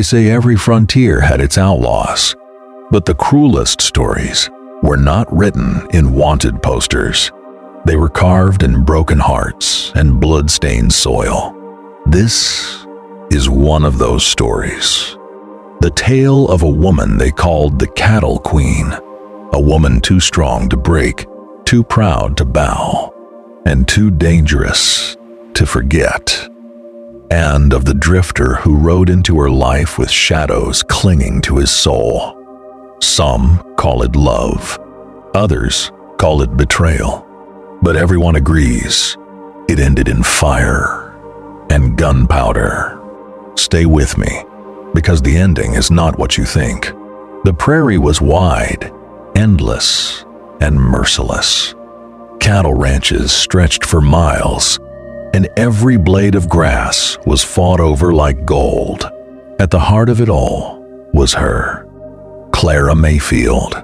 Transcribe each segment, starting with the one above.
They say every frontier had its outlaws, but the cruelest stories were not written in wanted posters. They were carved in broken hearts and blood-stained soil. This is one of those stories. The tale of a woman they called the Cattle Queen, a woman too strong to break, too proud to bow, and too dangerous to forget. And of the drifter who rode into her life with shadows clinging to his soul. Some call it love, others call it betrayal, but everyone agrees it ended in fire and gunpowder. Stay with me, because the ending is not what you think. The prairie was wide, endless, and merciless. Cattle ranches stretched for miles, and every blade of grass was fought over like gold. At the heart of it all was her, Clara Mayfield.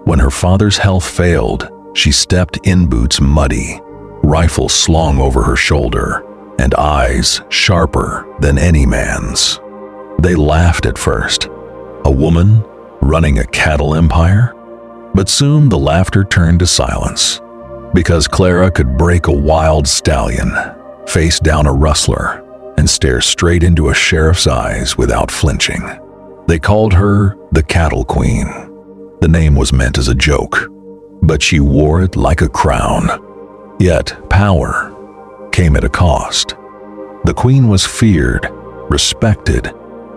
When her father's health failed, she stepped in boots muddy, rifle slung over her shoulder, and eyes sharper than any man's. They laughed at first. A woman running a cattle empire? But soon the laughter turned to silence, because Clara could break a wild stallion, face down a rustler, and stare straight into a sheriff's eyes without flinching. They called her the Cattle Queen. The name was meant as a joke, but she wore it like a crown. Yet power came at a cost. The queen was feared, respected,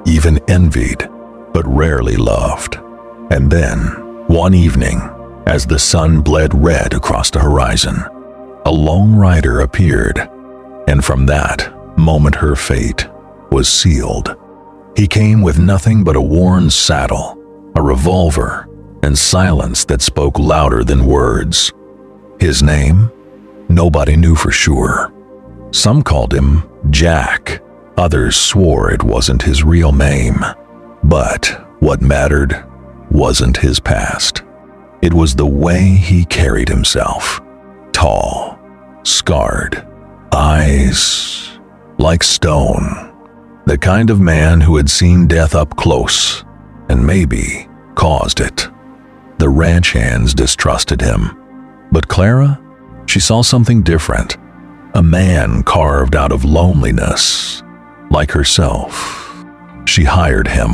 even envied, but rarely loved. And then, one evening, as the sun bled red across the horizon, a lone rider appeared, and from that moment her fate was sealed. He came with nothing but a worn saddle, a revolver, and silence that spoke louder than words. His name? Nobody knew for sure. Some called him Jack. Others swore it wasn't his real name. But what mattered wasn't his past. It was the way he carried himself. Tall, scarred, eyes like stone. The kind of man who had seen death up close and maybe caused it. The ranch hands distrusted him. But Clara, she saw something different. A man carved out of loneliness, like herself. She hired him,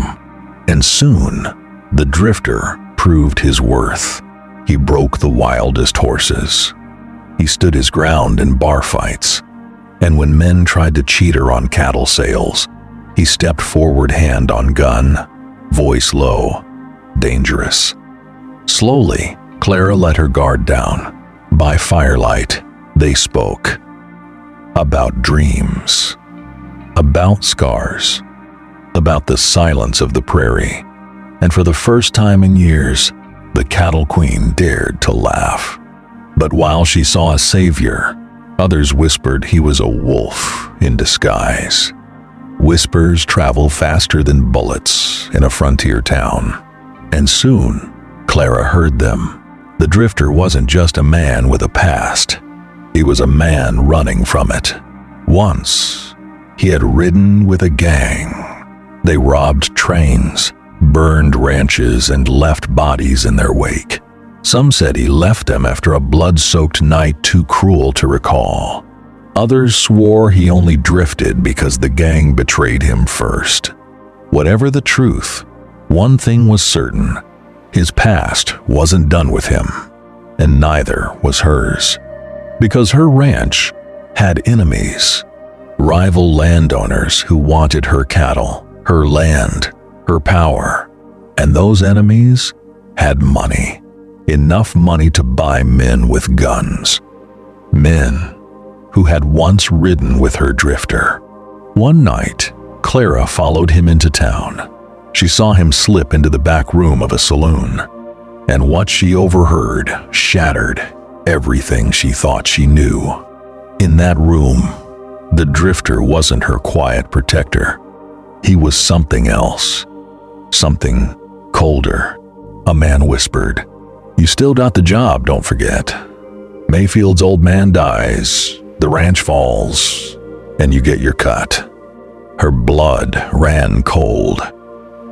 and soon the drifter proved his worth. He broke the wildest horses. He stood his ground in bar fights, and when men tried to cheat her on cattle sales, he stepped forward, hand on gun, voice low, dangerous. Slowly, Clara let her guard down. By firelight, they spoke. About dreams, about scars, about the silence of the prairie. And for the first time in years, the Cattle Queen dared to laugh. But while she saw a savior, others whispered he was a wolf in disguise. Whispers travel faster than bullets in a frontier town. And soon, Clara heard them. The drifter wasn't just a man with a past. He was a man running from it. Once, he had ridden with a gang. They robbed trains, burned ranches, and left bodies in their wake. Some said he left them after a blood-soaked night too cruel to recall. Others swore he only drifted because the gang betrayed him first. Whatever the truth, one thing was certain. His past wasn't done with him, and neither was hers. Because her ranch had enemies, rival landowners who wanted her cattle, her land, her power, and those enemies had money. Enough money to buy men with guns. Men who had once ridden with her drifter. One night, Clara followed him into town. She saw him slip into the back room of a saloon, and what she overheard shattered everything she thought she knew. In that room, the drifter wasn't her quiet protector. He was something else, something colder. A man whispered, "You still got the job, don't forget. Mayfield's old man dies, the ranch falls, and you get your cut." Her blood ran cold.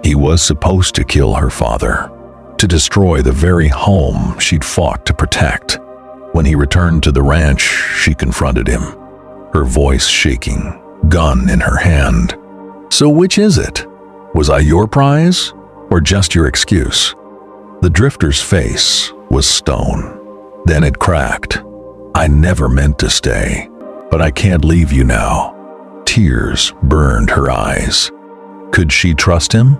He was supposed to kill her father, to destroy the very home she'd fought to protect. When he returned to the ranch, she confronted him, her voice shaking, gun in her hand. "So which is it? Was I your prize, or just your excuse?" The drifter's face was stone. Then it cracked. "I never meant to stay, but I can't leave you now." Tears burned her eyes. Could she trust him?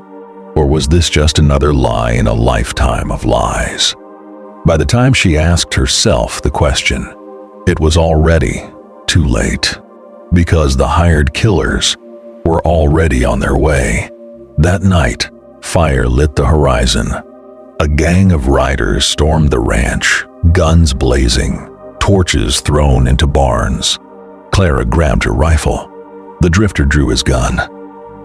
Or was this just another lie in a lifetime of lies? By the time she asked herself the question, it was already too late, because the hired killers were already on their way. That night, fire lit the horizon. A gang of riders stormed the ranch, guns blazing, torches thrown into barns. Clara grabbed her rifle. The drifter drew his gun.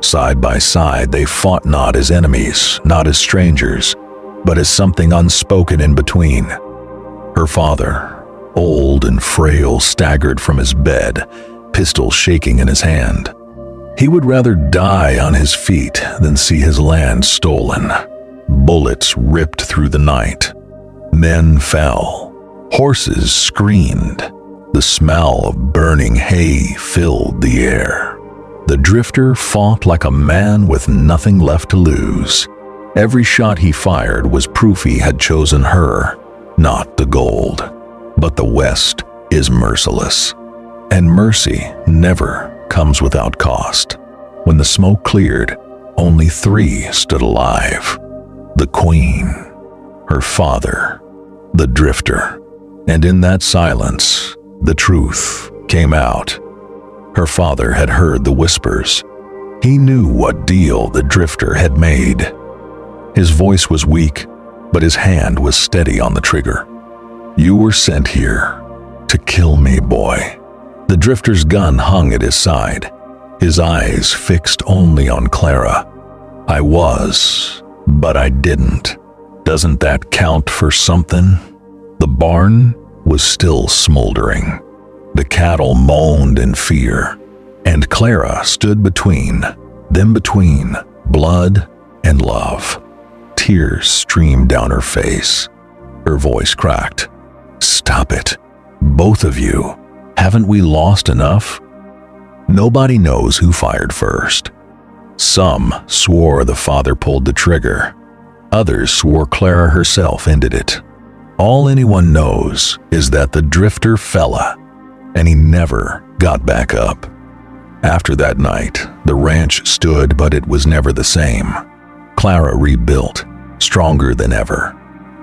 Side by side, they fought not as enemies, not as strangers, but as something unspoken in between. Her father, old and frail, staggered from his bed, pistol shaking in his hand. He would rather die on his feet than see his land stolen. Bullets ripped through the night. Men fell. Horses screamed. The smell of burning hay filled the air. The drifter fought like a man with nothing left to lose. Every shot he fired was proof he had chosen her, not the gold. But the West is merciless, and mercy never comes without cost. When the smoke cleared, only 3 stood alive: the Queen, her father, the drifter. And in that silence, the truth came out. Her father had heard the whispers. He knew what deal the drifter had made. His voice was weak, but his hand was steady on the trigger. "You were sent here to kill me, boy." The drifter's gun hung at his side, his eyes fixed only on Clara. "I was, but I didn't. Doesn't that count for something?" The barn was still smoldering. The cattle moaned in fear, and Clara stood between blood and love. Tears streamed down her face. Her voice cracked. "Stop it, both of you. Haven't we lost enough?" Nobody knows who fired first. Some swore the father pulled the trigger. Others swore Clara herself ended it. All anyone knows is that the drifter fella, and he never got back up. After that night, the ranch stood, but it was never the same. Clara rebuilt, stronger than ever,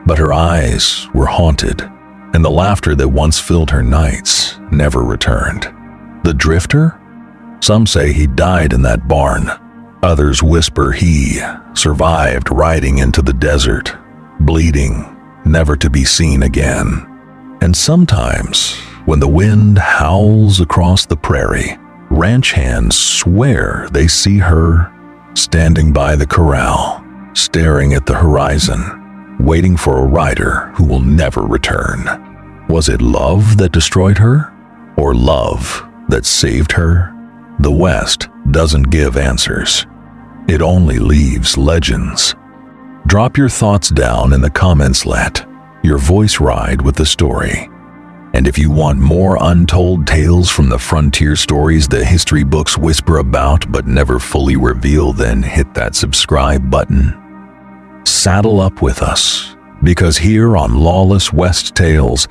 but her eyes were haunted, and the laughter that once filled her nights never returned. The drifter? Some say he died in that barn. Others whisper he survived riding into the desert, bleeding, never to be seen again. And sometimes, when the wind howls across the prairie, ranch hands swear they see her standing by the corral, staring at the horizon, waiting for a rider who will never return. Was it love that destroyed her, or love that saved her? The West doesn't give answers. It only leaves legends. Drop your thoughts down in the comments. Let your voice ride with the story. And if you want more untold tales from the frontier stories the history books whisper about but never fully reveal, then hit that subscribe button. Saddle up with us, because here on Lawless West Tales,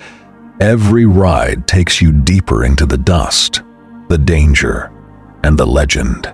every ride takes you deeper into the dust, the danger, and the legend.